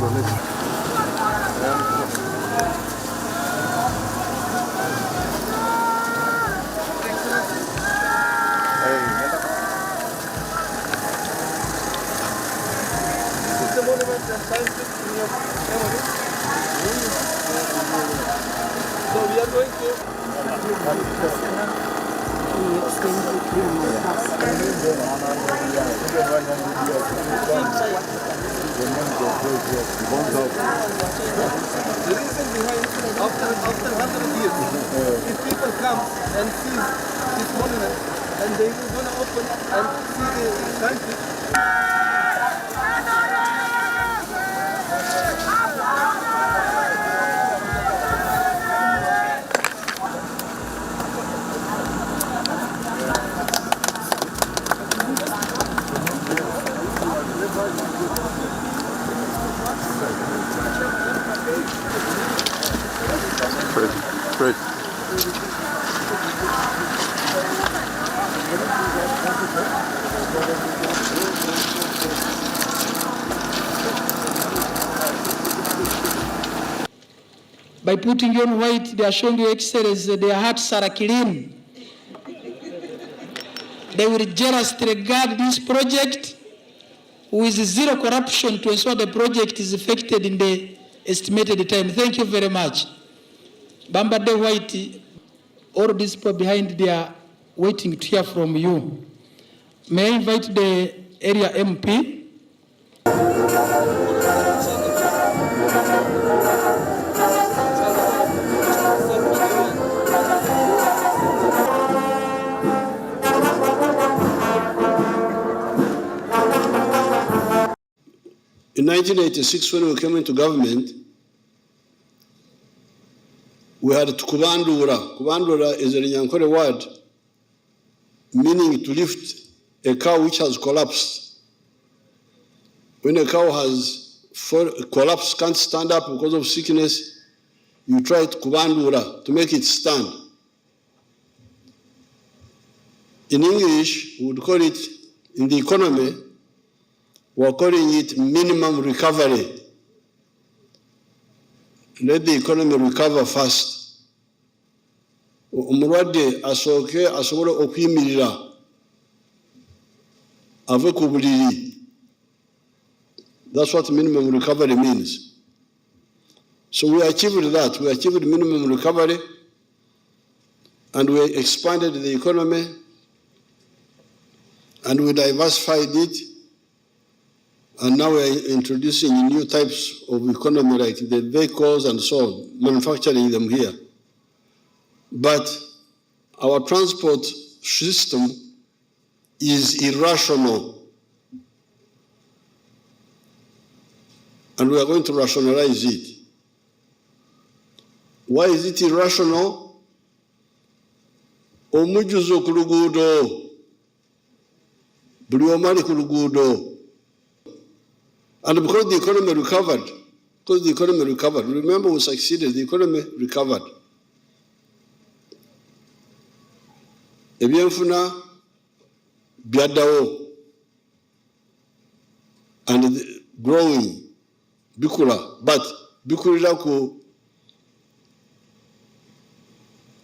So we are going to the reason behind after 100 years, if people come and see this monument and they will gonna open and see the country. Fred. By putting you on white, they are showing you excellence, their hearts are clean. They will jealously regard this project with zero corruption to ensure the project is effected in the estimated time. Thank you very much. Bamba de White, all these people behind, they are waiting to hear from you. May I invite the area MP? In 1986, when we came into government, we had to kubandura. Kubandura is a Nyankore word meaning to lift a cow which has collapsed. When a cow has collapsed, can't stand up because of sickness, you try to kubandura, to make it stand. In English, we would call it, in the economy, we're calling it minimum recovery. Let the economy recover fast. Umurwadde asooke asobole okuyimirira ave ku buliri. That's what minimum recovery means. So we achieved that. We achieved minimum recovery and we expanded the economy and we diversified it. And now we're introducing new types of economy like the vehicles and so on, manufacturing them here. But our transport system is irrational. And we are going to rationalize it. Why is it irrational? Omujuzo ku luguudo. Buli omu ali ku luguudo. And because the economy recovered, remember we succeeded, the economy recovered. Ebyenfuna byaddawo and growing bikula, but bikulira ku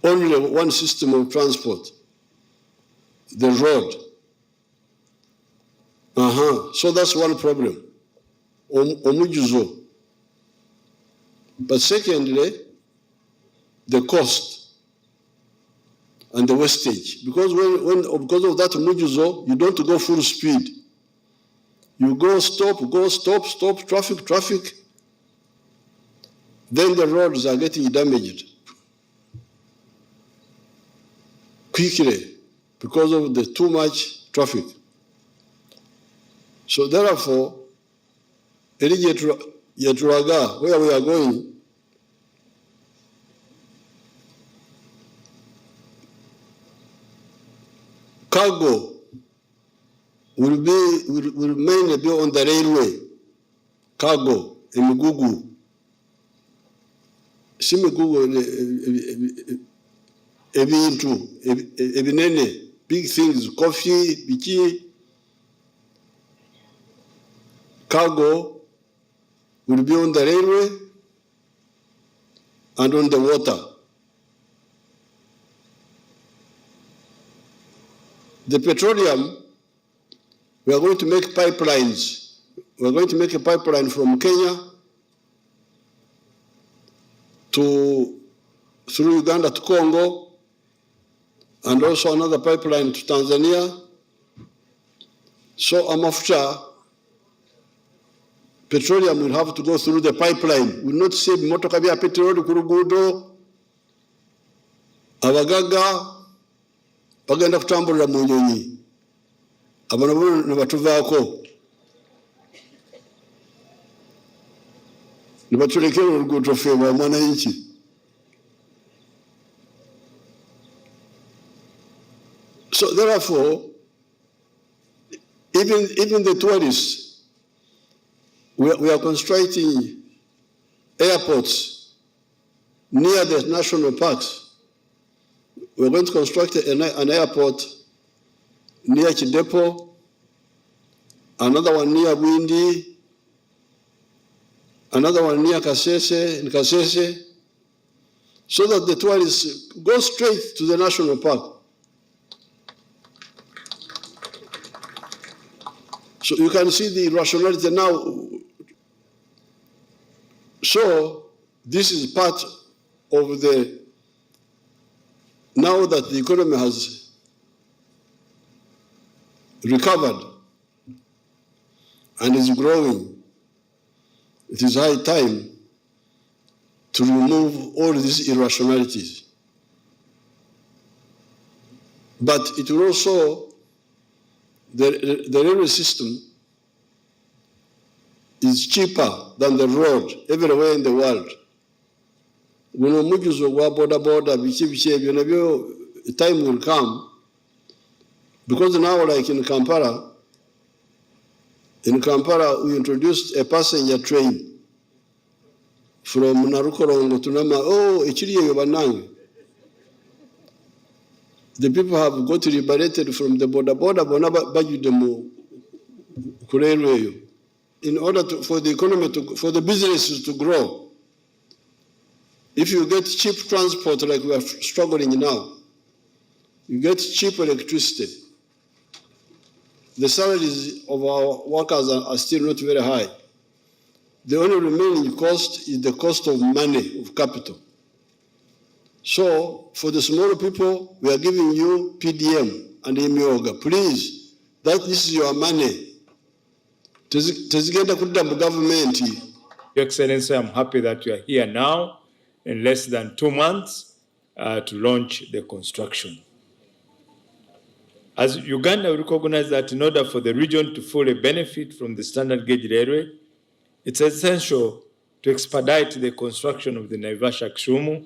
only one system of transport, the road. So that's one problem. Omujuzo. But secondly, the cost and the wastage. Because because of that omujuzo, you don't go full speed. You go stop, traffic. Then the roads are getting damaged quickly because of the too much traffic. So therefore, Yeturaga, where we are going, cargo will mainly be on the railway. Cargo, emigugu. Simigugu, ebintu, ebinene, big things, coffee, biki, cargo will be on the railway and on the water. The petroleum, we are going to make pipelines. We are going to make a pipeline from Kenya through Uganda to Congo, and also another pipeline to Tanzania. So amafuta, petroleum will have to go through the pipeline. We will not see motoka bya petrol kurugudo. Abagaga bagenda kutambulira mu nyonyi. Abano ne batuvaako. Ne batulekera oluguudo ffe bwa mwananchi. So therefore, even the tourists, we are constructing airports near the national parks. We're going to construct an airport near Chidepo, another one near Windi, another one near Kasese, so that the tourists go straight to the national park. So you can see the rationality now. So this is part of the, now that the economy has recovered and is growing, it is high time to remove all these irrationalities. But it will also, the railway system is cheaper than the road everywhere in the world. Guno mujuzo gwa boda biki ebyo nabyo, time will come, because now, like in Kampala we introduced a passenger train from Narukorongo to Nama. Oh, ekiri eyo banange. The people have got liberated from the border bona bajude mu ku railway, in order for the economy for the businesses to grow. If you get cheap transport like we are struggling now, you get cheap electricity. The salaries of our workers are still not very high. The only remaining cost is the cost of money, of capital. So for the smaller people, we are giving you PDM and Imyoga. Please, this is your money. Tezigenda kudda mu government. Your Excellency, I'm happy that you are here now in less than 2 months to launch the construction. As Uganda recognizes that in order for the region to fully benefit from the standard gauge railway, it's essential to expedite the construction of the Naivasha-Kisumu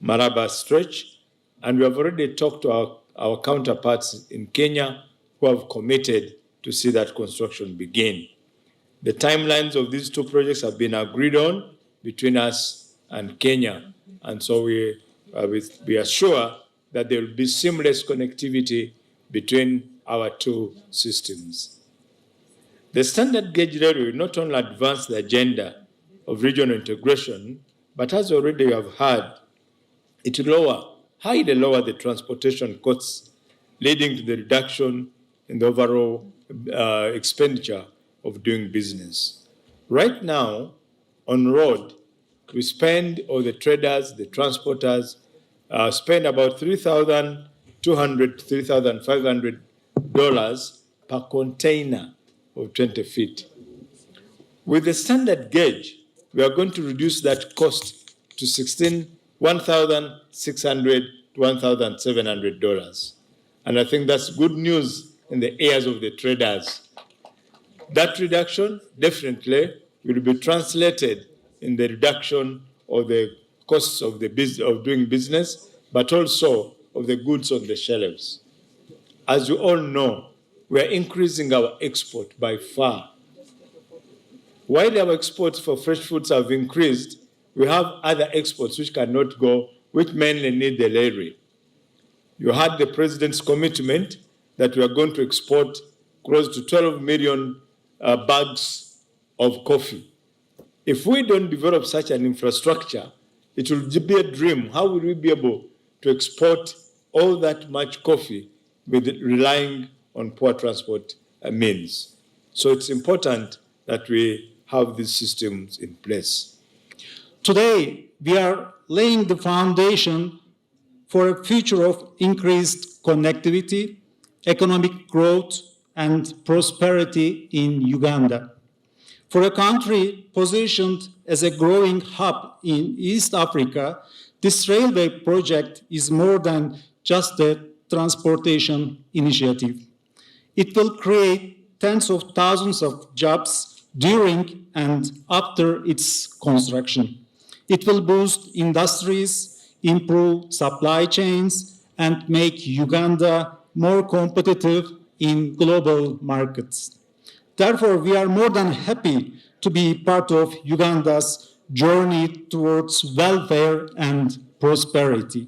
Malaba stretch, and we have already talked to our counterparts in Kenya who have committed to see that construction begin. The timelines of these two projects have been agreed on between us and Kenya, and so we are sure that there will be seamless connectivity between our two systems. The standard gauge railway will not only advance the agenda of regional integration, but as already you have heard, it will highly lower the transportation costs, leading to the reduction in the overall expenditure of doing business. Right now, on road, we spend, or the traders, the transporters, spend about $3,200 to $3,500 per container of 20 feet. With the standard gauge, we are going to reduce that cost to $1,600 to $1,700. And I think that's good news in the ears of the traders. That reduction definitely will be translated in the reduction of the costs of doing business, but also of the goods on the shelves. As you all know, we are increasing our export by far. While our exports for fresh foods have increased, we have other exports which cannot go, which mainly need the railway. You heard the President's commitment that we are going to export close to 12 million bags of coffee. If we don't develop such an infrastructure, it will be a dream. How will we be able to export all that much coffee with relying on poor transport means? So it's important that we have these systems in place. Today, we are laying the foundation for a future of increased connectivity, economic growth, and prosperity in Uganda. For a country positioned as a growing hub in East Africa, this railway project is more than just a transportation initiative. It will create tens of thousands of jobs during and after its construction. It will boost industries, improve supply chains, and make Uganda more competitive in global markets. Therefore, we are more than happy to be part of Uganda's journey towards welfare and prosperity.